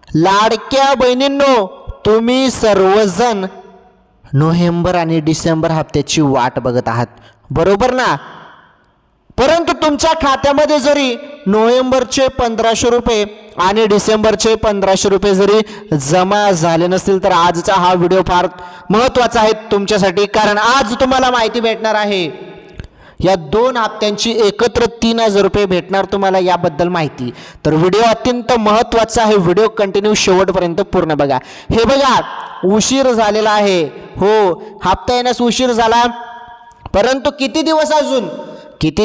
लाडक्या बहिणींनो, तुम्ही सर्वजण नोव्हेंबर आणि डिसेंबर हप्त्याची वाट बघत आहात, बरोबर ना? परंतु तुमच्या खात्यामध्ये जरी नोव्हेंबरचे 1500 रुपये आणि डिसेंबरचे 1500 रुपये जरी जमा झाले नसतील तर आजचा हा व्हिडिओ फार महत्त्वाचा आहे तुमच्यासाठी, कारण आज तुम्हाला माहिती भेटणार आहे या 2 हप्त्यांची एकत्र 3000 रुपये भेटणार तुम्हाला, याबद्दल माहिती. तर व्हिडिओ अत्यंत महत्त्वाचा आहे, व्हिडिओ कंटिन्यू शेवटपर्यंत पूर्ण बघा. हे बघा, उशीर झालेला आहे, हो हप्ता येण्यास उशीर झाला, परंतु किती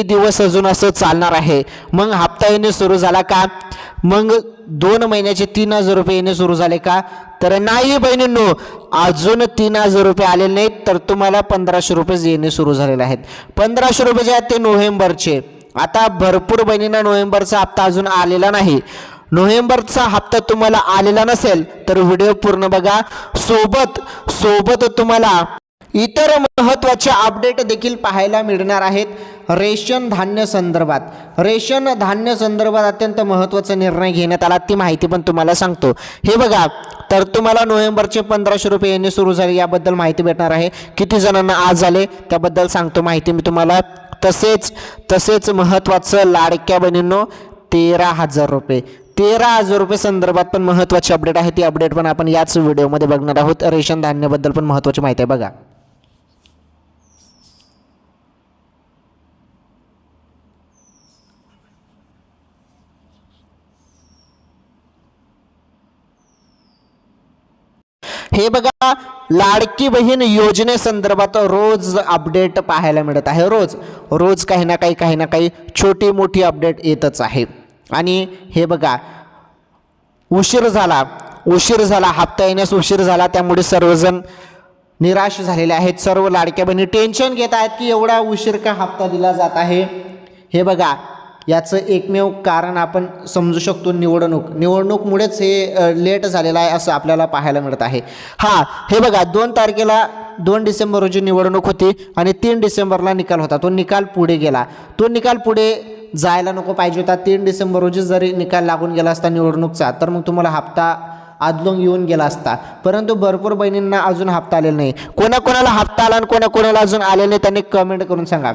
दिवस अजून असं चालणार आहे. मग हप्ता येणे सुरू झाला का? मग 2 महिन्याचे 3000 रुपये येणे सुरू झाले का? तर नाही बहिणींनो, अजून 3000 रुपये आलेले नाहीत, तर तुम्हाला 1500 रुपये येणे सुरू झालेले आहेत. 1500 रुपये जे आहेत ते नोव्हेंबरचे. आता भरपूर बहिणींना नोव्हेंबरचा हप्ता अजून आलेला नाही. नोव्हेंबरचा हप्ता तुम्हाला आलेला नसेल तर व्हिडिओ पूर्ण बघा. सोबत तुम्हाला इतर महत्त्वाचे अपडेट देखील पाहायला मिळणार आहेत. रेशन धान्य संदर्भात अत्यंत महत्त्वाचा निर्णय घेण्यात आला, ती माहिती पण तुम्हाला सांगतो. हे बघा, तर तुम्हाला नोव्हेंबरचे 1500 रुपये येणे सुरू झाले, याबद्दल माहिती भेटणार आहे. किती जणांना आज झाले त्याबद्दल सांगतो माहिती मी तुम्हाला. तसेच महत्त्वाचं लाडक्या बहिणींनो 13,000 रुपये संदर्भात पण महत्त्वाची अपडेट आहे. ती अपडेट पण आपण याच व्हिडिओमध्ये बघणार आहोत. रेशन धान्याबद्दल पण महत्त्वाची माहिती आहे बघा. हे बघा, लाडकी बहीण योजनेसंदर्भात रोज अपडेट पाहायला मिळत आहे. रोज काही ना काही छोटी मोठी अपडेट येतच आहे. आणि हे बघा, उशीर झाला हप्ता येण्यास उशीर झाला, त्यामुळे सर्वजण निराश झालेले आहेत. सर्व लाडक्या बहिणी टेन्शन घेत आहेत की एवढा उशीर का हप्ता दिला जात आहे. हे बघा, याचं एकमेव कारण आपण समजू शकतो, निवडणूकमुळेच हे लेट झालेलं आहे असं आपल्याला पाहायला मिळत आहे. हे बघा, 2 डिसेंबर रोजी निवडणूक होती आणि 3 डिसेंबरला निकाल होता. तो निकाल पुढे गेला. तो निकाल पुढे जायला नको पाहिजे होता. 3 डिसेंबर रोजी जरी निकाल लागून गेला असता निवडणूकचा, तर मग तुम्हाला हप्ता आदलून येऊन गेला असता. परंतु भरपूर बहिणींना अजून हप्ता आलेला नाही. कोणाकोणाला हप्ता आला आणि कोणाकोणाला अजून आलेला नाही त्यांनी कमेंट करून सांगा.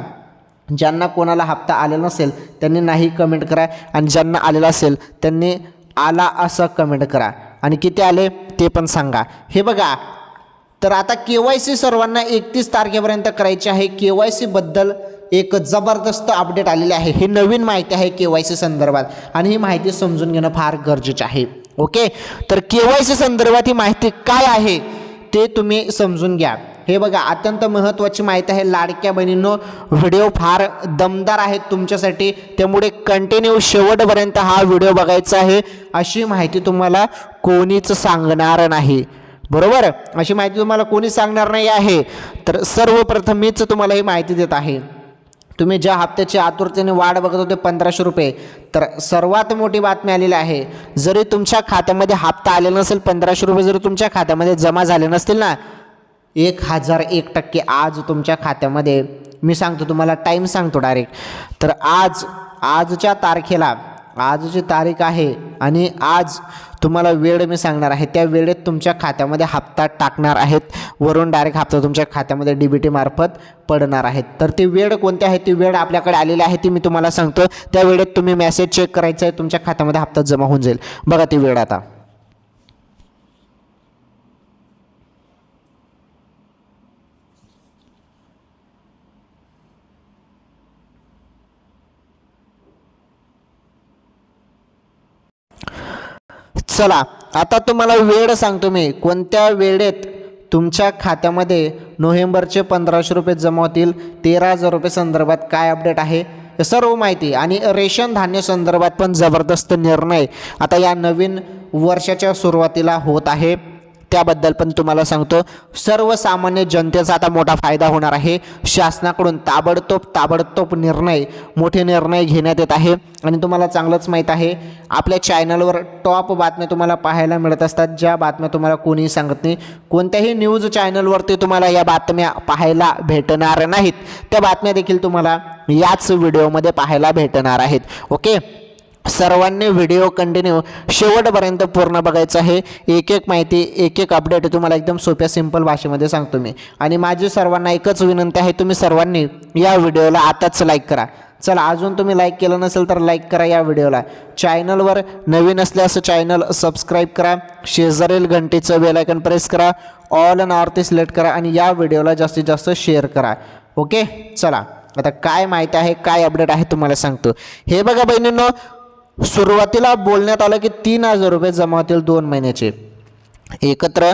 ज्यांना कोणाला हप्ता आलेला नसेल त्यांनी नाही कमेंट करा, आणि ज्यांना आलेला असेल त्यांनी आला असं कमेंट करा, आणि किती आले ते पण सांगा. हे बघा, तर आता KYC सर्वांना 31 तारखेपर्यंत करायची आहे. KYC बद्दल एक जबरदस्त अपडेट आलेले आहे. ही नवीन माहिती आहे KYC संदर्भात, आणि ही माहिती समजून घेणं फार गरजेचं आहे. ओके, तर KYC संदर्भात ही माहिती काय आहे ते तुम्ही समजून घ्या. हे बघा, अत्यंत महत्त्वाची माहिती आहे लाडक्या बहिणींनो. व्हिडिओ फार दमदार आहे तुमच्यासाठी, त्यामुळे कंटिन्यू शेवटपर्यंत हा व्हिडिओ बघायचा आहे. अशी माहिती तुम्हाला कोणीच सांगणार नाही, बरोबर? अशी माहिती तुम्हाला कोणी सांगणार नाही आहे. तर सर्वप्रथम मीच तुम्हाला ही माहिती देत आहे. तुम्ही ज्या हप्त्याची आतुरतेने वाट बघत होते 1500 रुपये, तर सर्वात मोठी बातमी आलेली आहे. जरी तुमच्या खात्यामध्ये हप्ता आलेला नसेल, 1500 रुपये जरी तुमच्या खात्यामध्ये जमा झाले नसतील ना, 1001% आज तुमच्या खात्यामध्ये, मी सांगतो तुम्हाला टाईम सांगतो डायरेक्ट. तर आजच्या तारखेला, आजची तारीख आहे आणि आज तुम्हाला वेळ मी सांगणार आहे, त्या वेळेत तुमच्या खात्यामध्ये हप्ता टाकणार आहेत. वरून डायरेक्ट हप्ता तुमच्या खात्यामध्ये DBT मार्फत पडणार आहेत. तर ती वेळ कोणती आहे, ती वेळ आपल्याकडे आलेली आहे, ती मी तुम्हाला सांगतो. त्या वेळेत तुम्ही मेसेज चेक करायचा आहे, तुमच्या खात्यामध्ये हप्ता जमा होऊन जाईल. बघा ती वेळ आता. चला, आता तुम्हाला वेळ सांगतो मी, कोणत्या वेळेत तुमच्या खात्यामध्ये नोव्हेंबरचे 1500 रुपये जमा होतील, 13,000 रुपये संदर्भात काय अपडेट आहे सर्व माहिती, आणि रेशन धान्य संदर्भात पण जबरदस्त निर्णय आता या नवीन वर्षाच्या सुरुवातीला होत आहे, त्याबद्दल पण तुम्हाला सांगतो. सर्वसामान्य जनतेचा आता मोठा फायदा होणार आहे. शासनाकडून ताबडतोब मोठे निर्णय घेण्यात येत आहे. आणि तुम्हाला चांगलंच माहीत आहे, आपल्या चॅनलवर टॉप बातम्या तुम्हाला पाहायला मिळत असतात, ज्या बातम्या तुम्हाला कोणीही सांगत नाही. कोणत्याही न्यूज चॅनलवरती तुम्हाला या बातम्या पाहायला भेटणार नाहीत. त्या बातम्या देखील तुम्हाला याच व्हिडिओमध्ये पाहायला भेटणार आहेत. ओके, सर्वांनी व्हिडिओ कंटिन्यू शेवटपर्यंत पूर्ण बघायचं आहे. एक एक माहिती, एक एक अपडेट तुम्हाला एकदम सोप्या सिंपल भाषेमध्ये सांगतो मी. आणि माझी सर्वांना एकच विनंती आहे, तुम्ही सर्वांनी या व्हिडिओला आताच लाईक करा. चला, अजून तुम्ही लाईक केलं नसेल तर लाईक करा या व्हिडिओला. चॅनलवर नवीन असल्यास चॅनल सबस्क्राईब करा, शेजारील घंटीचं बेल आयकॉन प्रेस करा, ऑल अँड ऑल सिलेक्ट करा आणि या व्हिडिओला जास्तीत जास्त शेअर करा. ओके, चला आता काय माहिती आहे, काय अपडेट आहे तुम्हाला सांगतो. हे बघा बहिणींनो, सुरुवातीला बोलण्यात आलं की 3,000 रुपये जमा होतील 2 महिन्याचे, एकत्र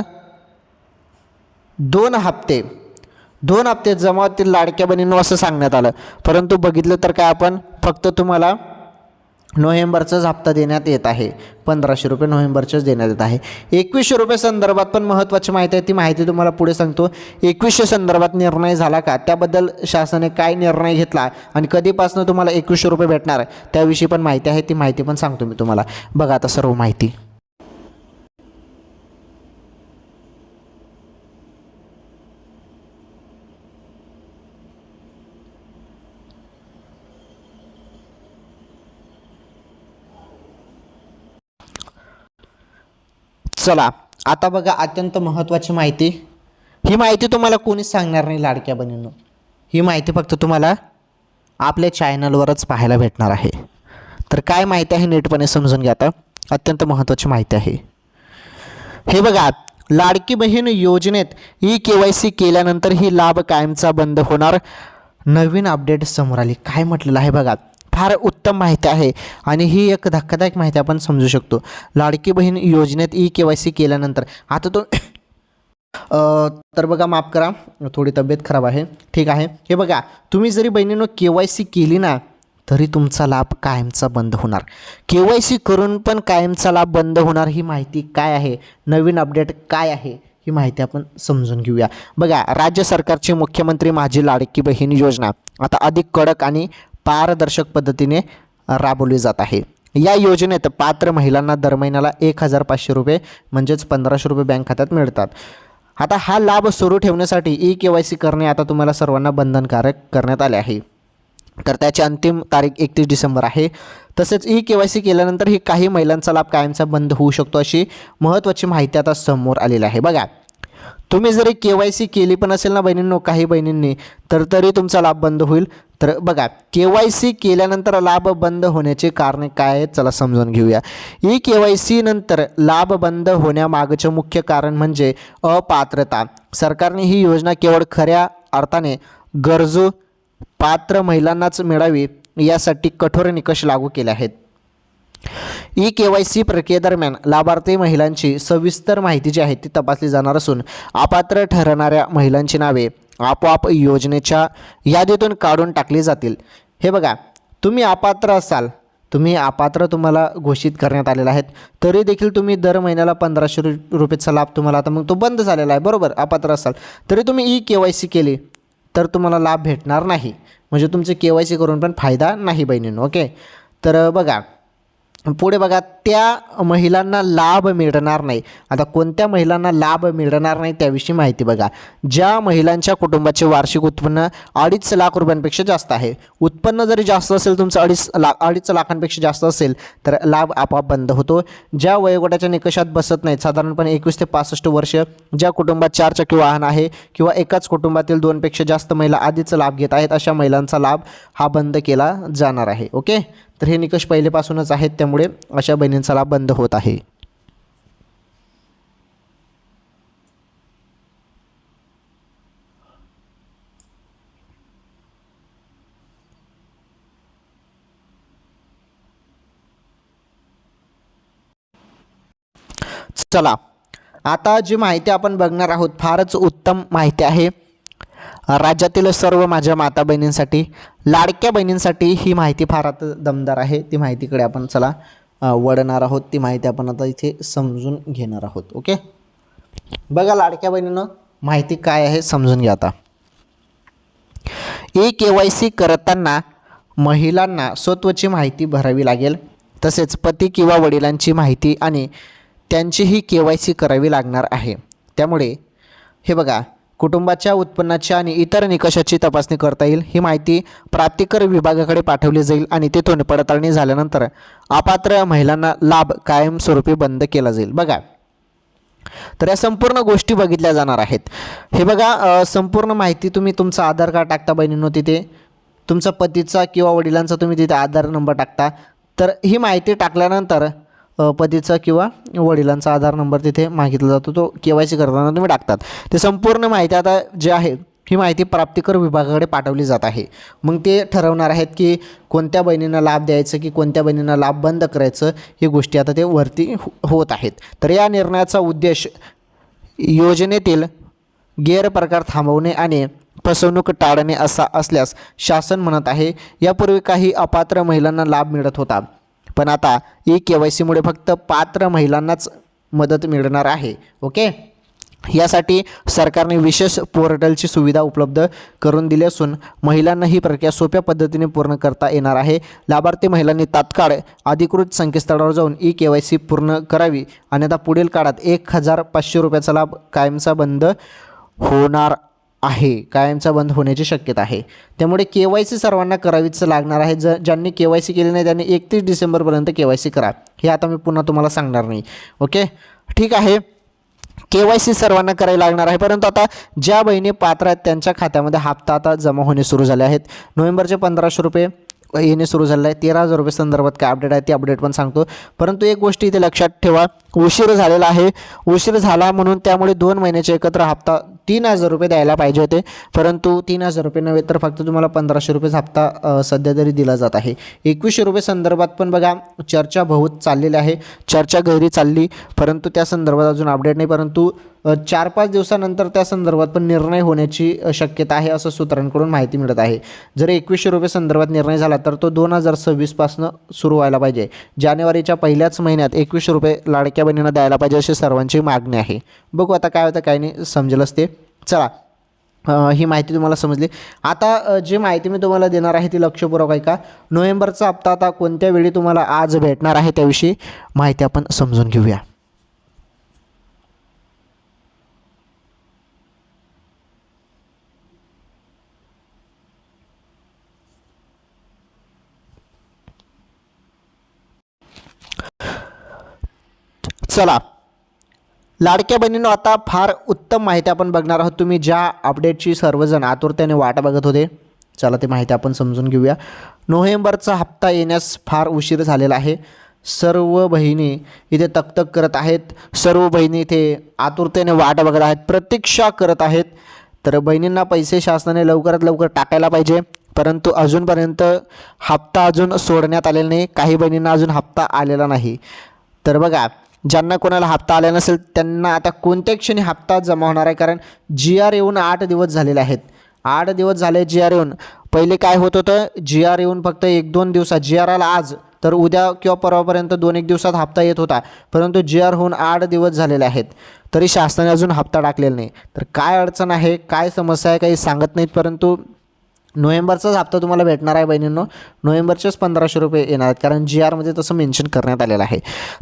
2 हप्ते जमा होतील लाडक्या बहिणींनो असं सांगण्यात आलं. परंतु बघितलं तर काय, आपण फक्त तुम्हाला नोव्हेंबरचाच हप्ता देण्यात येत आहे. 1,500 रुपये नोव्हेंबरचेच देण्यात येत आहे. 2,100 रुपये संदर्भात पण महत्त्वाची माहिती आहे, ती माहिती तुम्हाला पुढे सांगतो. 2,100 संदर्भात निर्णय झाला का, त्याबद्दल शासनाने काय निर्णय घेतला आणि कधीपासून तुम्हाला 2,100 रुपये भेटणार त्याविषयी पण माहिती आहे, ती माहिती पण सांगतो मी तुम्हाला. बघा आता सर्व माहिती. चला आता बघा, अत्यंत महत्त्वाची माहिती. ही माहिती तुम्हाला कोणीच सांगणार नाही लाडक्या बहिणींनो. ही माहिती फक्त तुम्हाला आपल्या चॅनलवरच पाहायला भेटणार आहे. तर काय माहिती आहे नीटपणे समजून घ्या. आता अत्यंत महत्त्वाची माहिती आहे. हे बघा, लाडकी बहीण योजनेत KYC केल्यानंतर ही लाभ कायमचा बंद होणार. नवीन अपडेट समोर आली. काय म्हटलेलं आहे बघा, फार उत्तम माहिती आहे आणि ही एक धक्कादायक माहिती आपण समजू शकतो. लाडकी बहीण योजनेत KYC केल्यानंतर आता तो तर बघा, माफ करा, थोडी तब्येत खराब आहे. ठीक आहे. हे बघा, तुम्ही जरी बहिणीनं KYC केली ना तरी तुमचा लाभ कायमचा बंद होणार. KYC करून पण कायमचा लाभ बंद होणार. ही माहिती काय आहे, नवीन अपडेट काय आहे, ही माहिती आपण समजून घेऊया. बघा, राज्य सरकारची मुख्यमंत्री माझी लाडकी बहीण योजना आता अधिक कडक आणि पारदर्शक पद्धतीने राबवली जात आहे. या योजनेत पात्र महिलांना दर महिन्याला 1,500 रुपये म्हणजेच 1,500 रुपये बँक खात्यात मिळतात. आता हा लाभ सुरू ठेवण्यासाठी KYC करणे आता तुम्हाला सर्वांना बंधनकारक करण्यात आले आहे. तर त्याची अंतिम तारीख 31 डिसेंबर आहे. तसेच KYC केल्यानंतर ही काही महिलांचा लाभ कायमचा बंद होऊ शकतो, अशी महत्त्वाची माहिती आता समोर आलेली आहे. बघा, तुम्ही जरी KYC केली पण असेल ना बहिणींनो, काही बहिणींनी, तरी तुमचा लाभ बंद होईल. तर बघा, KYC केल्यानंतर लाभ बंद होण्याचे कारणे काय आहेत, चला समजून घेऊया. KYC नंतर लाभ बंद होण्यामागचे मुख्य कारण म्हणजे अपात्रता. सरकारने ही योजना केवळ खऱ्या अर्थाने गरजू पात्र महिलांनाच मिळावी यासाठी कठोर निकष लागू केले आहेत. KYC प्रक्रियेदरम्यान लाभार्थी महिलांची सविस्तर माहिती जी आहे ती तपासली जाणार असून अपात्र ठरणाऱ्या महिलांची नावे आपोआप योजनेच्या यादीतून काढून टाकली जातील. हे बघा, तुम्ही अपात्र असाल, तुम्हाला घोषित करण्यात आलेला आहे, तरी देखील तुम्ही दर महिन्याला 1,500 रुपयेचा लाभ तुम्हाला आता मग तो बंद झालेला आहे, बरोबर. अपात्र असाल तरी तुम्ही KYC केली तर तुम्हाला लाभ भेटणार नाही, म्हणजे तुमचे KYC करून पण फायदा नाही बहिणींनो. ओके, तर बघा पुढे बघा, त्या महिलांना लाभ मिळणार नाही. आता कोणत्या महिलांना लाभ मिळणार नाही त्याविषयी माहिती बघा. ज्या महिलांच्या कुटुंबाचे वार्षिक उत्पन्न 2.5 लाख रुपयांपेक्षा जास्त आहे. उत्पन्न जरी जास्त असेल तुमचं 2.5 लाखांपेक्षा जास्त असेल तर लाभ आपोआप बंद होतो. ज्या वयोगटाच्या निकषात बसत नाहीत, साधारणपणे 21 ते 65 वर्ष, ज्या कुटुंबात 4 चाकी वाहन आहे किंवा एकाच कुटुंबातील 2पेक्षा जास्त महिला आधीच लाभ घेत आहेत, अशा महिलांचा लाभ हा बंद केला जाणार आहे. ओके, तर हे निकष पहिलेपासूनच आहेत, त्यामुळे अशा बहिणींचा लाभ बंद होत आहे. चला, आता जी माहिती आपण बघणार आहोत फारच उत्तम माहिती आहे. राज्यातील सर्व माझ्या माता बहिणींसाठी, लाडक्या बहिणींसाठी ही माहिती फार आता दमदार आहे. ती माहितीकडे आपण चला वळणार आहोत. ती माहिती आपण आता इथे समजून घेणार आहोत. ओके, बघा लाडक्या बहिणींनो, माहिती काय आहे समजून घ्या. आता KYC करताना महिलांना स्वत्वची माहिती भरावी लागेल. तसेच पती किंवा वडिलांची माहिती आणि त्यांचीही KYC करावी लागणार आहे. त्यामुळे हे बघा, कुटुंबाच्या उत्पन्नाची आणि इतर निकषाची तपासणी करता येईल। ही माहिती प्राप्तिकर विभागाकडे पाठवली जाईल आणि तेथून पडताळणी झाल्यानंतर अपात्र महिलांना लाभ कायमस्वरूपी बंद केला जाईल। बघा, तर या संपूर्ण गोष्टी बघितल्या जाणार आहेत। हे बघा, संपूर्ण माहिती तुम्ही तुमचं आधार कार्ड टाकता बहिणींनो, तिथे तुमचा पतीचा किंवा वडिलांचा तुम्ही तिथे आधार नंबर टाकता। तर ही माहिती टाकल्यानंतर पतीचा किंवा वडिलांचा आधार नंबर तिथे मागितला जातो, तो KYC करताना तुम्ही टाकतात। ते संपूर्ण माहिती आता जे आहे ही माहिती प्राप्तिकर विभागाकडे पाठवली जात आहे। मग ते ठरवणार आहेत की कोणत्या बहिणींना लाभ द्यायचं की कोणत्या बहिणींना लाभ बंद करायचं, ही गोष्टी आता ते वरती होत आहेत। तर या निर्णयाचा उद्देश योजनेतील गैरप्रकार थांबवणे आणि फसवणूक टाळणे असा असल्यास शासन म्हणत आहे। यापूर्वी काही अपात्र महिलांना लाभ मिळत होता, पण आता KYCमुळे फक्त पात्र महिलांनाच मदत मिळणार आहे। ओके, यासाठी सरकारने विशेष पोर्टलची सुविधा उपलब्ध करून दिली असून महिलांना ही प्रक्रिया सोप्या पद्धतीने पूर्ण करता येणार आहे। लाभार्थी महिलांनी तात्काळ अधिकृत संकेतस्थळावर जाऊन KYC पूर्ण करावी, अन्यथा पुढील काळात 1500 रुपयाचा लाभ कायमचा बंद होणार आहे, कायमचा बंद होण्याची शक्यता आहे। त्यामुळे KYC सर्वांना करावीच लागणार आहे। ज्यांनी KYC केली नाही त्यांनी 31 डिसेंबरपर्यंत KYC करा, हे आता मी पुन्हा तुम्हाला सांगणार नाही। ओके, ठीक आहे, KYC सर्वांना करायला लागणार आहे। परंतु आता ज्या बहिणी पात्र आहेत त्यांच्या खात्यामध्ये हप्ता आता जमा होणे सुरू झाले आहेत। नोव्हेंबरचे 1500 रुपये येणे सुरू झाले आहे। 13,000 रुपये संदर्भात काय अपडेट आहे ते अपडेट पण सांगतो। परंतु एक गोष्ट इथे लक्षात ठेवा, उशीर झालेला आहे, उशीर झाला म्हणून त्यामुळे 2 महिन्याचे एकत्र हप्ता 3,000 रुपये द्यायला पाहिजे होते, परंतु 3,000 रुपये नव्हे तर फक्त तुम्हाला 1500 रुपयेच हप्ता सध्या तरी दिला जात आहे। 2100 रुपये संदर्भात पण बघा चर्चा बहुत चाललेली आहे, चर्चा गैरी चालली, परंतु त्या संदर्भात अजून अपडेट नाही। परंतु 4-5 दिवसानंतर त्या संदर्भात पण निर्णय होण्याची शक्यता आहे असं सूत्रांकडून माहिती मिळत आहे। जर 2100 रुपये संदर्भात निर्णय झाला तर तो 2026 पासून सुरू व्हायला पाहिजे। जानेवारीच्या पहिल्याच महिन्यात 2100 रुपये लाडक्या बहिणींना द्यायला पाहिजे अशी सर्वांची मागणी आहे। बघू आता काय होतं काय नाही, समजेलच ते। चला, ही माहिती तुम्हाला समजली। आता जी माहिती मी तुम्हाला देणार आहे ती लक्षपूर्वक ऐका। नोव्हेंबरचा हप्ता आता कोणत्या वेळी तुम्हाला आज भेटणार आहे त्याविषयी माहिती आपण समजून घेऊया। चला, लाडक्या बहिणींनो, आता फार उत्तम माहिती आपण बघणार आहोत। तुम्ही ज्या अपडेटची सर्वजण आतुरतेने वाट बघत होते, चला ते माहिती आपण समजून घेऊया। नोव्हेंबरचा हप्ता येण्यास फार उशीर झालेला आहे। सर्व बहिणी इथे तकतक करत आहेत, सर्व बहिणी इथे आतुरतेने वाट बघत आहेत, प्रतीक्षा करत आहेत। तर बहिणींना पैसे शासनाने लवकरात लवकर टाकायला पाहिजे, परंतु अजूनपर्यंत हप्ता अजून सोडण्यात आलेला नाही। काही बहिणींना अजून हप्ता आलेला नाही। तर बघा, ज्यांना कोणाला हप्ता आला नसेल त्यांना आता कोणत्या क्षणी हप्ता जमा होणार आहे, कारण GR येऊन 8 दिवस झालेले आहेत। 8 दिवस झाले GR येऊन। पहिले काय होत होतं, GR येऊन फक्त 1-2 दिवसात, GR आला आज तर उद्या किंवा परवापर्यंत 2-1 दिवसात हप्ता येत होता, परंतु GR होऊन 8 दिवस झालेले आहेत तरी शासनाने अजून हप्ता टाकलेला नाही। तर काय अडचण आहे, काय समस्या आहे, काही सांगत नाहीत, परंतु नोव्हेंबरचाच हप्ता तुम्हाला भेटणार आहे बहिणींनो। नोव्हेंबरचेच 1500 रुपये येणार आहेत, कारण GRमध्ये तसं मेन्शन करण्यात आलेलं आहे।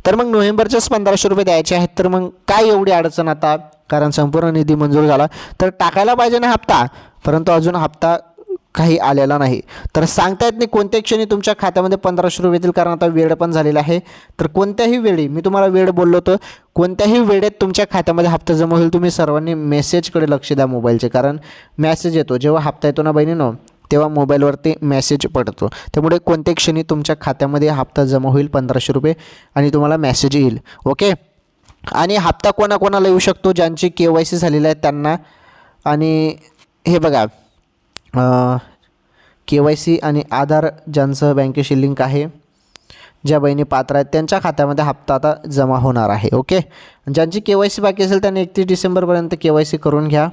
तर मग नोव्हेंबरचेच 1500 रुपये द्यायचे आहेत, तर मग काय एवढी अडचण आता, कारण संपूर्ण निधी मंजूर झाला तर टाकायला पाहिजे ना हप्ता, परंतु अजून हप्ता काही आलेला नाही। तर सांगता येत नाही कोणत्या क्षणी तुमच्या खात्यामध्ये 1500 रुपये येतील, कारण आता वेळ पण झालेला आहे। तर कोणत्याही वेळी, मी तुम्हाला वेळ बोललो होतो, कोणत्याही वेळेत तुमच्या खात्यामध्ये हप्ता जमा होईल। तुम्ही सर्वांनी मेसेजकडे लक्ष द्या मोबाईलचे, कारण मेसेज येतो जेव्हा हप्ता येतो ना बहिणींनो, तेव्हा मोबाईलवरती मेसेज पडतो। त्यामुळे कोणत्या क्षणी तुमच्या खात्यामध्ये हप्ता जमा होईल 1500 रुपये आणि तुम्हाला मेसेज येईल। ओके, आणि हप्ता कोणाकोणाला येऊ शकतो, ज्यांची KYC झालेली आहे त्यांना। आणि हे बघा, KYC आणि आधार ज्यांचं बँकेशी लिंक आहे, ज्या बहिणी पात्र आहेत त्यांच्या खात्यामध्ये हप्ता आता जमा होणार आहे। ओके, ज्यांची KYC बाकी असेल त्यांनी 31 डिसेंबरपर्यंत KYC करून घ्या।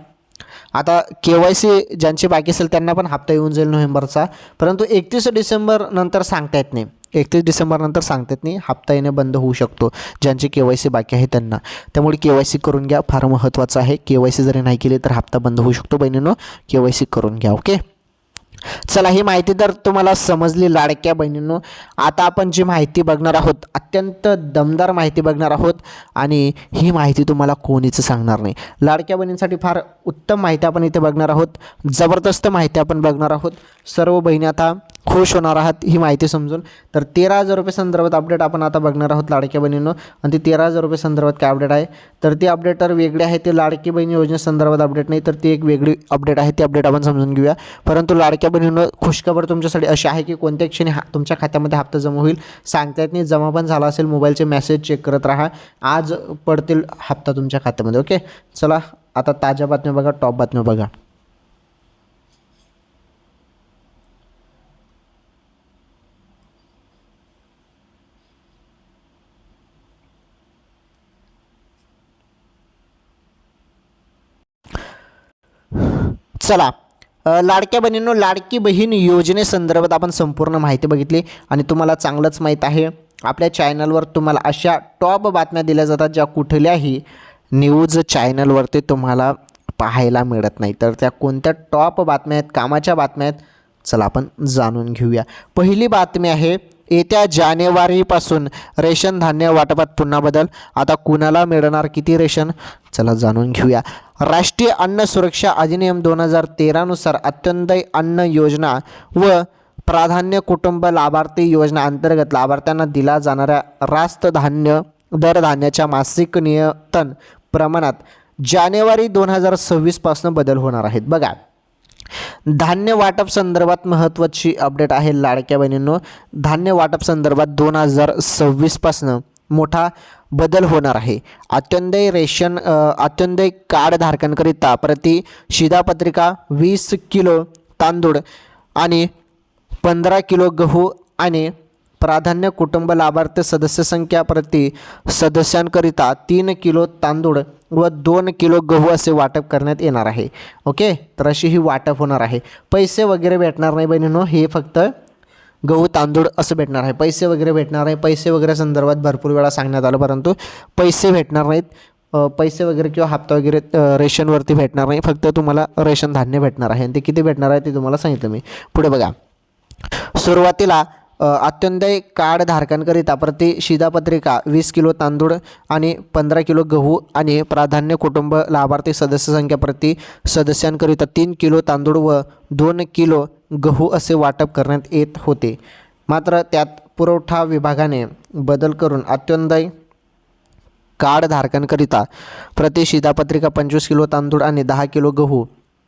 आता KYC ज्यांची बाकी असेल त्यांना पण हप्ता येऊन जाईल नोव्हेंबरचा, परंतु 31 डिसेंबर नंतर सांगता येत नाही। 31 डिसेंबर नंतर सांगता येत नाही, हप्ता येणे बंद होऊ शकतो ज्यांची KYC बाकी आहे त्यांना। त्यामुळे KYC करून घ्या, फार महत्त्वाचं आहे। KYC जरी नाही केली तर हप्ता बंद होऊ शकतो बहिणींनो, KYC करून घ्या। ओके, चला, ही माहिती तर तुम्हाला समजली लाडक्या बहिणींनो. आता आपण जी माहिती बघणार आहोत अत्यंत दमदार माहिती बघणार आहोत आणि ही माहिती तुम्हाला कोणीच सांगणार नाही. लाडक्या बहिणींसाठी फार उत्तम माहिती आपण इथे बघणार आहोत. जबरदस्त माहिती आपण बघणार आहोत. सर्व बहिणी आता खुश होणार आहात ही माहिती समजून. तर 13,000 रुपये संदर्भात अपडेट आपण आता बघणार आहोत लाडक्या बहिणींनो. आणि ती 13,000 रुपये संदर्भात काय अपडेट आहे तर ती अपडेट तर वेगळी आहे. ते लाडकी बहिणी योजनेसंदर्भात अपडेट नाही तर ती एक वेगळी अपडेट आहे. ती अपडेट आपण समजून घेऊया. परंतु लाडक्या बहिणींनो, खुशखबर तुमच्यासाठी अशी आहे की कोणत्या क्षणी तुमच्या खात्यामध्ये हप्ता जमा होईल सांगता येत नाही. जमा पण झाला असेल, मोबाईलचे मेसेज चेक करत राहा. आज पडतील हप्ता तुमच्या खात्यामध्ये. ओके, चला आता ताज्या बातम्या बघा, टॉप बातम्या बघा. चला, लाडक्या बहिणींनो, लाडकी बहीण योजनेसंदर्भात आपण संपूर्ण माहिती बघितली आणि तुम्हाला चांगलंच माहीत आहे आपल्या चॅनलवर तुम्हाला अशा टॉप बातम्या दिल्या जातात ज्या कुठल्याही न्यूज चॅनलवरती तुम्हाला पाहायला मिळत नाही. तर त्या कोणत्या टॉप बातम्या आहेत, कामाच्या बातम्या आहेत, चला आपण जाणून घेऊया. पहिली बातमी आहे, येत्या जानेवारीपासून रेशन धान्य वाटपात पुन्हा बदल. आता कुणाला मिळणार किती रेशन, चला जाणून घेऊया. राष्ट्रीय अन्न सुरक्षा अधिनियम 2013 नुसार अंत्योदय अन्न योजना व प्राधान्य कुटुंब लाभार्थी योजना अंतर्गत लाभार्थ्यांना दिला जाणाऱ्या रास्त धान्य दर धान्याच्या मासिक नियतन प्रमाणात जानेवारी 2026 पासून बदल होणार आहेत. बघा, धान्य वाटप संदर्भात महत्त्वाची अपडेट आहे लाडक्या बहिणींनो. धान्य वाटप संदर्भात 2026 पासून मोठा बदल होणार आहे. अंत्योदय कार्ड धारकांकरिता प्रति शिधापत्रिका 20 किलो तांदूळ आणि 15 किलो गहू आणि प्राधान्य कुटुंब लाभार्थी सदस्य संख्या प्रति सदस्यांकरिता 3 किलो तांदूळ व 2 किलो गहू असे वाटप करण्यात येणार आहे. ओके, तर अशी ही वाटप होणार आहे. पैसे वगैरे भेटणार नाही बहिणींनो, हे फक्त गहू तांदूळ असं भेटणार आहे. पैसे वगैरे भेटणार आहे. पैसे वगैरे संदर्भात भरपूर वेळा सांगण्यात आलं, परंतु पैसे भेटणार नाहीत. पैसे वगैरे किंवा हप्ता वगैरे रेशनवरती भेटणार नाही. फक्त तुम्हाला रेशन धान्य भेटणार आहे आणि ते किती भेटणार आहे ते तुम्हाला सांगितलं मी. पुढे बघा, सुरुवातीला अंत्योदय कार्ड धारकांकरिता प्रति शिधापत्रिका 20 किलो तांदूळ आणि 15 किलो गहू आणि प्राधान्य कुटुंब लाभार्थी सदस्य संख्या प्रति सदस्यांकरिता 3 किलो तांदूळ व 2 किलो गहू असे वाटप करण्यात येत होते. मात्र त्यात पुरवठा विभागाने बदल करून अंत्योदय कार्ड धारकांकरिता प्रति शिधापत्रिका 25 किलो तांदूळ आणि 10 किलो गहू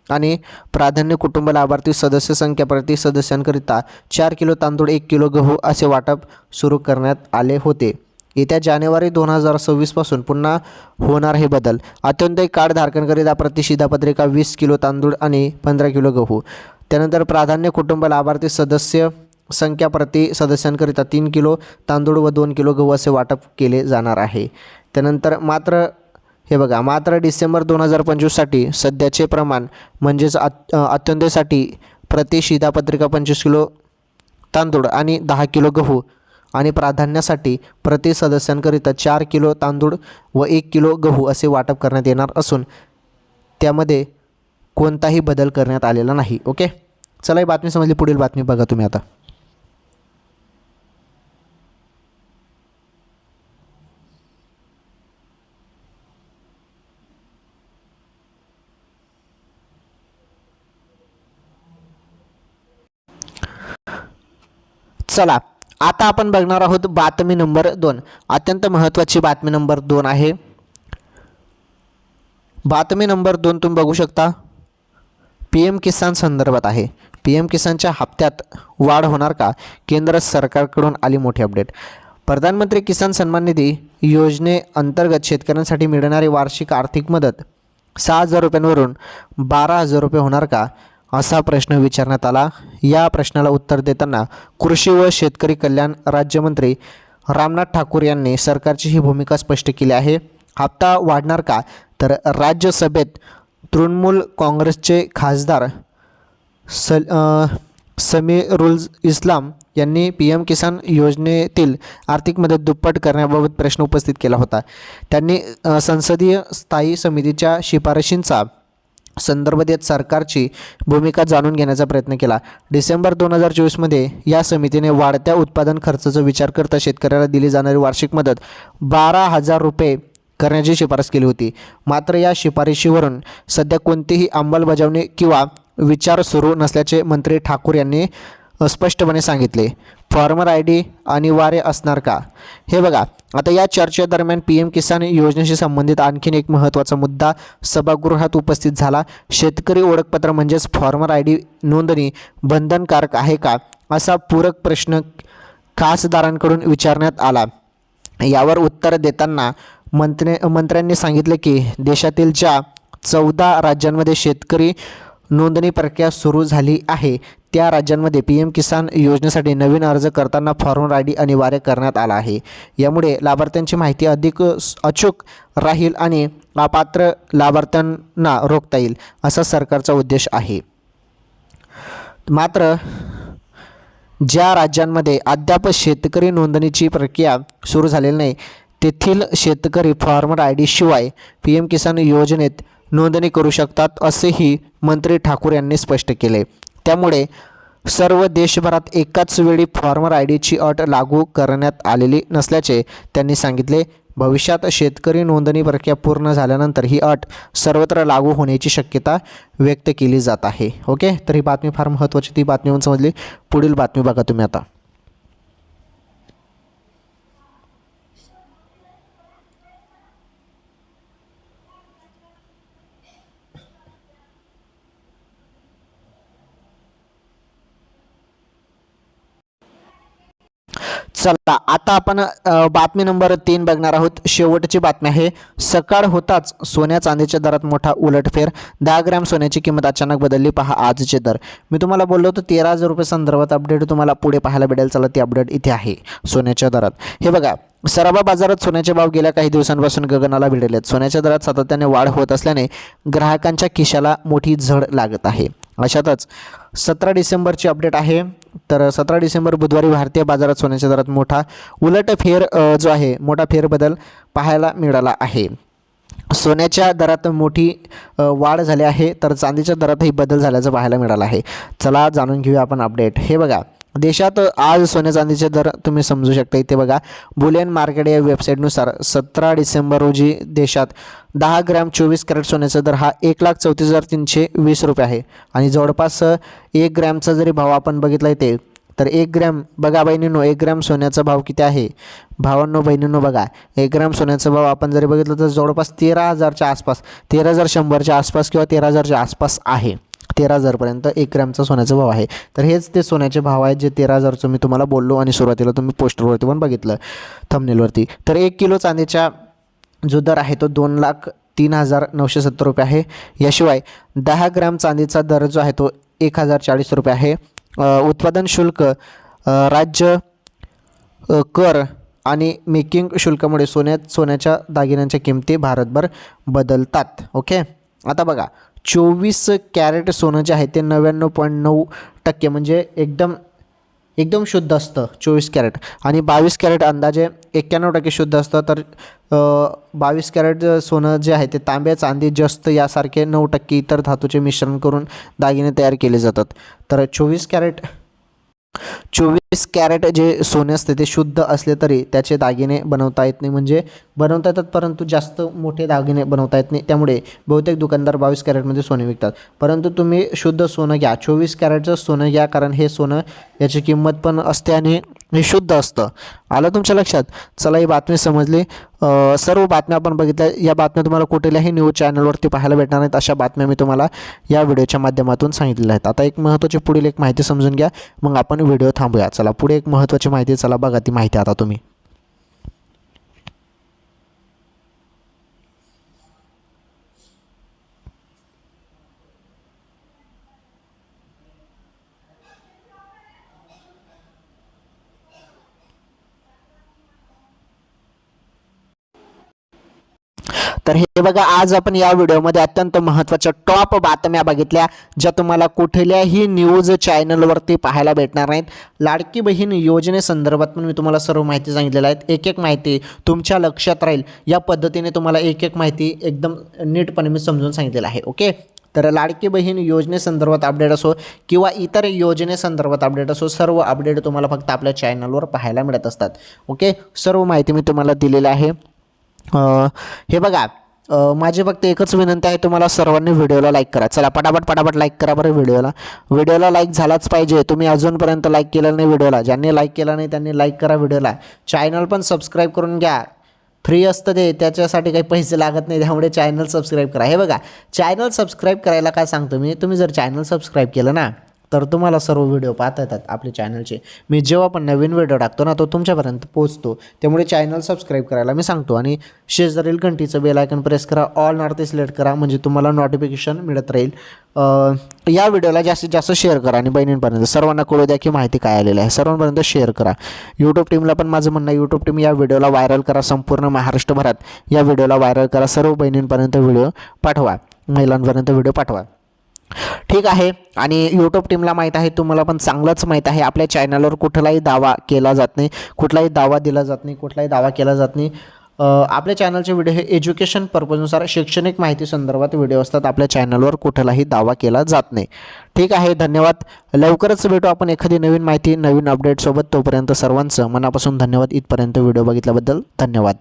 आणि प्राधान्य कुटुंब लाभार्थी सदस्य संख्या प्रति सदस्यांकरिता 4 किलो तांदूळ 1 किलो गहू असे वाटप सुरू करण्यात आले होते. येत्या जानेवारी 2026 पासून पुन्हा होणार हे बदल. अंत्योदय कार्ड धारकांकरिता प्रति शिधापत्रिका 20 किलो तांदूळ आणि 15 किलो गहू. त्यानंतर प्राधान्य कुटुंब लाभार्थी सदस्य संख्या प्रति सदस्यांकरिता 3 किलो तांदूळ व 2 किलो गहू असे वाटप केले जाणार आहे. त्यानंतर मात्र डिसेंबर 2025साठी सध्याचे प्रमाण म्हणजेच अंत्योदयसाठी प्रति शिधापत्रिका 25 किलो तांदूळ आणि 10 किलो गहू आणि प्राधान्यासाठी प्रति सदस्यांकरिता 4 किलो तांदूळ व 1 किलो गहू असे वाटप करण्यात येणार असून त्यामध्ये कोणताही बदल करण्यात आलेला नाही. ओके, चला ही बातमी समजली. पुढील बातमी बघा तुम्ही आता. चला, आता आपण बघणार आहोत बातमी नंबर 2. अत्यंत महत्त्वाची बातमी नंबर 2 आहे. बातमी नंबर 2 तुम्ही बघू शकता, PM किसान संदर्भात आहे. PM किसानच्या हप्त्यात वाढ होणार का, केंद्र सरकारकडून आली मोठी अपडेट. प्रधानमंत्री किसान सन्मान निधी योजनेअंतर्गत शेतकऱ्यांसाठी मिळणारी वार्षिक आर्थिक मदत 6,000 रुपयांवरून 12,000 रुपये होणार का, असा प्रश्न विचारण्यात आला. या प्रश्नाला उत्तर देताना कृषी व शेतकरी कल्याण राज्यमंत्री रामनाथ ठाकूर यांनी सरकारची ही भूमिका स्पष्ट केली आहे. हप्ता वाढणार का, तर राज्यसभेत तृणमूल काँग्रेसचे खासदार समीरुल इस्लाम यांनी PM किसान योजनेतील आर्थिक मदत दुप्पट करण्याबाबत प्रश्न उपस्थित केला होता. त्यांनी संसदीय स्थायी समितीच्या शिफारशींचा संदर्भ देत सरकारची भूमिका जाणून घेण्याचा प्रयत्न केला. डिसेंबर 2024मध्ये या समितीने वाढत्या उत्पादन खर्चाचा विचार करता शेतकऱ्याला दिली जाणारी वार्षिक मदत 12,000 रुपये करण्याची शिफारस केली होती. मात्र या शिफारशीवरून सध्या कोणतीही अंमलबजावणी किंवा विचार सुरू नसल्याचे मंत्री ठाकूर यांनी स्पष्टपणे सांगितले. फार्मर आय डी अनिवार्य असणार का? हे बघा, आता या चर्चेदरम्यान PM किसान योजनेशी संबंधित आणखीन एक महत्त्वाचा मुद्दा सभागृहात उपस्थित झाला. शेतकरी ओळखपत्र म्हणजेच फार्मर आय डी नोंदणी बंधनकारक आहे का, असा पूरक प्रश्न खासदारांकडून विचारण्यात आला. यावर उत्तर देताना मंत्र्यांनी सांगितले की देशातील ज्या 14 राज्यांमध्ये शेतकरी नोंदणी प्रक्रिया सुरू झाली आहे त्या राज्यांमध्ये PM किसान योजनेसाठी नवीन अर्ज करताना फार्मर आय डी अनिवार्य करण्यात आला आहे. यामुळे लाभार्थ्यांची माहिती अधिक अचूक राहील आणि अपात्र लाभार्थ्यांना रोखता येईल असा सरकारचा उद्देश आहे. मात्र ज्या राज्यांमध्ये अद्याप शेतकरी नोंदणीची प्रक्रिया सुरू झालेली नाही तेथील शेतकरी फार्मर आय डी शिवाय PM किसान योजनेत नोंदणी करू शकतात असेही मंत्री ठाकूर यांनी स्पष्ट केले. त्यामुळे सर्व देशभरात एकाच वेळी फार्मर आय डीची अट लागू करण्यात आलेली नसल्याचे त्यांनी सांगितले. भविष्यात शेतकरी नोंदणी प्रक्रिया पूर्ण झाल्यानंतर ही अट सर्वत्र लागू होण्याची शक्यता व्यक्त केली जात आहे. ओके, तर ही बातमी फार महत्त्वाची, ती बातमी म्हणून समजली. पुढील बातमी बघा तुम्ही आता. चला आता आपण बातमी नंबर 3 बघणार आहोत. शेवटची बातमी आहे. सकाळ होताच सोन्या चांदीच्या दरात मोठा उलटफेर. 10 ग्रॅम सोन्याची किंमत अचानक बदलली. पहा आजचे दर. मी तुम्हाला बोललो होतो 13,000 रुपये संदर्भात अपडेट तुम्हाला पुढे पाहायला भेटेल. चला ती अपडेट इथे आहे सोन्याच्या दरात. हे बघा, सराफा बाजारात सोन्याचे भाव गेल्या काही दिवसांपासून गगनाला भिडले आहेत. सोन्याच्या दरात सातत्याने वाढ होत असल्याने ग्राहकांच्या खिशाला मोठी झळ लागत आहे. अशातच 17 डिसेंबरची अपडेट आहे. तर 17 डिसेंबर बुधवारी भारतीय बाजारात सोन्याच्या दरात मोठा उलटफेर जो आहे, मोठा फेरबदल पाहायला मिळाला आहे. सोन्याच्या दरात मोठी वाढ झाली आहे, तर चांदीच्या दरातही बदल झाल्याचं पाहायला मिळालं आहे. चला जाणून घेऊया आपण अपडेट. हे बघा, देशात आज सोन्या चांदीचे दर तुम्ही समजू शकता. इथे बघा, बुलियन मार्केट या वेबसाईटनुसार 17 डिसेंबर रोजी देशात 10 ग्रॅम 24 कॅरेट सोन्याचा दर हा 1,34,320 रुपये आहे. आणि जवळपास 1 ग्रॅमचा जरी भाव आपण बघितला इथे, तर 1 ग्रॅम बघा बहिणींनो, 1 ग्रॅम सोन्याचा भाव किती आहे भावांनो बहिणींनो बघा. 1 ग्रॅम सोन्याचा भाव आपण जरी बघितलं तर जवळपास 13,000च्या आसपास, 13,100च्या आसपास किंवा 13,000च्या आसपास आहे. 13,000पर्यंत 1 ग्रॅमचा सोन्याचा भाव आहे. तर हेच ते सोन्याचे भाव आहेत जे 13,000चं मी तुम्हाला बोललो आणि सुरुवातीला तुम्ही पोस्टरवरती पण बघितलं, थंबनेलवरती. तर 1 किलो चांदीचा जो दर आहे तो 2,03,970 रुपये आहे. याशिवाय 10 ग्रॅम चांदीचा दर जो आहे तो 1,040 रुपये आहे. उत्पादन शुल्क, राज्य कर आणि मेकिंग शुल्कामुळे सोन्याच्या दागिन्यांच्या किमती भारतभर बदलतात. ओके, आता बघा, 24 कॅरेट सोनं जे आहे ते 99.9% म्हणजे एकदम शुद्ध असतं 24 कॅरेट. आणि 22 कॅरेट अंदाजे 91% शुद्ध असतं. तर 22 कॅरेट सोनं जे आहे ते तांबे, चांदी, जस्त यासारखे 9% इतर धातूचे मिश्रण करून दागिने तयार केले जातात. तर 24 कॅरेट जे सोने असते ते शुद्ध असले तरी त्याचे दागिने बनवता येत नाही, म्हणजे बनवता येतात परंतु जास्त मोठे दागिने बनवता येत नाही. त्यामुळे बहुतेक दुकानदार 22 कॅरेटमध्ये सोने विकतात. परंतु तुम्ही शुद्ध सोनं घ्या, 24 कॅरेटचं सोनं घ्या, कारण हे सोनं याची किंमत पण असते आणि हे शुद्ध असतं. आलं तुमच्या लक्षात? चला, ही बातमी समजली. सर्व बातम्या आपण बघितल्या. या बातम्या तुम्हाला कुठल्याही न्यूज चॅनलवरती पाहायला भेटणार नाहीत. अशा बातम्या मी तुम्हाला या व्हिडिओच्या माध्यमातून सांगितलेल्या आहेत. आता एक महत्त्वाची पुढील एक माहिती समजून घ्या, मग आपण व्हिडिओ थांबूया. चला, पुढे एक महत्त्वाची माहिती. चला बघा ती माहिती आता तुम्ही. तर हे बघा, आज आपण या व्हिडिओमध्ये अत्यंत महत्त्वाच्या टॉप बातम्या बघितल्या ज्या तुम्हाला कुठल्याही न्यूज चॅनलवरती पाहायला भेटणार नाहीत. लाडकी बहीण योजनेसंदर्भात पण मी तुम्हाला सर्व माहिती सांगितलेल्या आहेत. एक माहिती तुमच्या लक्षात राहील या पद्धतीने तुम्हाला एक माहिती एकदम नीटपणे मी समजून सांगितलेलं आहे. ओके, तर लाडकी बहीण योजनेसंदर्भात अपडेट असो किंवा इतर योजनेसंदर्भात अपडेट असो, सर्व अपडेट तुम्हाला फक्त आपल्या चॅनलवर पाहायला मिळत असतात. ओके, सर्व माहिती मी तुम्हाला दिलेली आहे. हे बघा, माझी फक्त एकच विनंती आहे, तुम्हाला सर्वांनी व्हिडिओला लाईक करा. चला पटापट लाईक करा बरं. व्हिडिओला लाईक झालाच पाहिजे. तुम्ही अजूनपर्यंत लाईक केलं नाही व्हिडिओला, ज्यांनी लाईक केला नाही त्यांनी लाईक करा व्हिडिओला. चॅनल पण सबस्क्राईब करून घ्या, फ्री असतं ते, त्याच्यासाठी काही पैसे लागत नाही, त्यामुळे चॅनल सबस्क्राईब करा. हे बघा, चॅनल सबस्क्राईब करायला काय सांगतो मी, तुम्ही जर चॅनल सबस्क्राईब केलं ना तर तुम्हाला सर्व व्हिडिओ पाहता येतात आपल्या चॅनलचे. मी जेव्हा पण नवीन व्हिडिओ टाकतो ना तो तुमच्यापर्यंत पोहोचतो. त्यामुळे चॅनल सबस्क्राईब करायला मी सांगतो आणि शेजारील घंटीचं बेल आयकन प्रेस करा, ऑल नॉर्थ सिलेक्ट करा, म्हणजे तुम्हाला नोटिफिकेशन मिळत राहील. या व्हिडिओला जास्तीत जास्त शेअर करा आणि बहिणींपर्यंत सर्वांना कळू द्या की माहिती काय आलेली आहे. सर्वांपर्यंत शेअर करा. यूट्यूब टीमला पण माझं म्हणणं आहे, यूट्यूब टीम या व्हिडिओला व्हायरल करा. संपूर्ण महाराष्ट्रभरात या व्हिडिओला व्हायरल करा. सर्व बहिणींपर्यंत व्हिडिओ पाठवा, महिलांपर्यंत व्हिडिओ पाठवा. ठीक आहे. आणि यूट्यूब टीमला माहीत आहे, तुम्हाला पण चांगलंच माहीत आहे, आपल्या चॅनलवर कुठलाही दावा केला जात नाही, कुठलाही दावा दिला जात नाही, कुठलाही दावा केला जात नाही. आपल्या चॅनलचे व्हिडिओ हे एज्युकेशन पर्पजनुसार शैक्षणिक माहिती संदर्भात व्हिडिओ असतात. आपल्या चॅनलवर कुठलाही दावा केला जात नाही. ठीक आहे, धन्यवाद. लवकरच भेटू आपण एखादी नवीन माहिती, नवीन अपडेटसोबत. तोपर्यंत सर्वांचं मनापासून धन्यवाद. इथपर्यंत व्हिडिओ बघितल्याबद्दल धन्यवाद.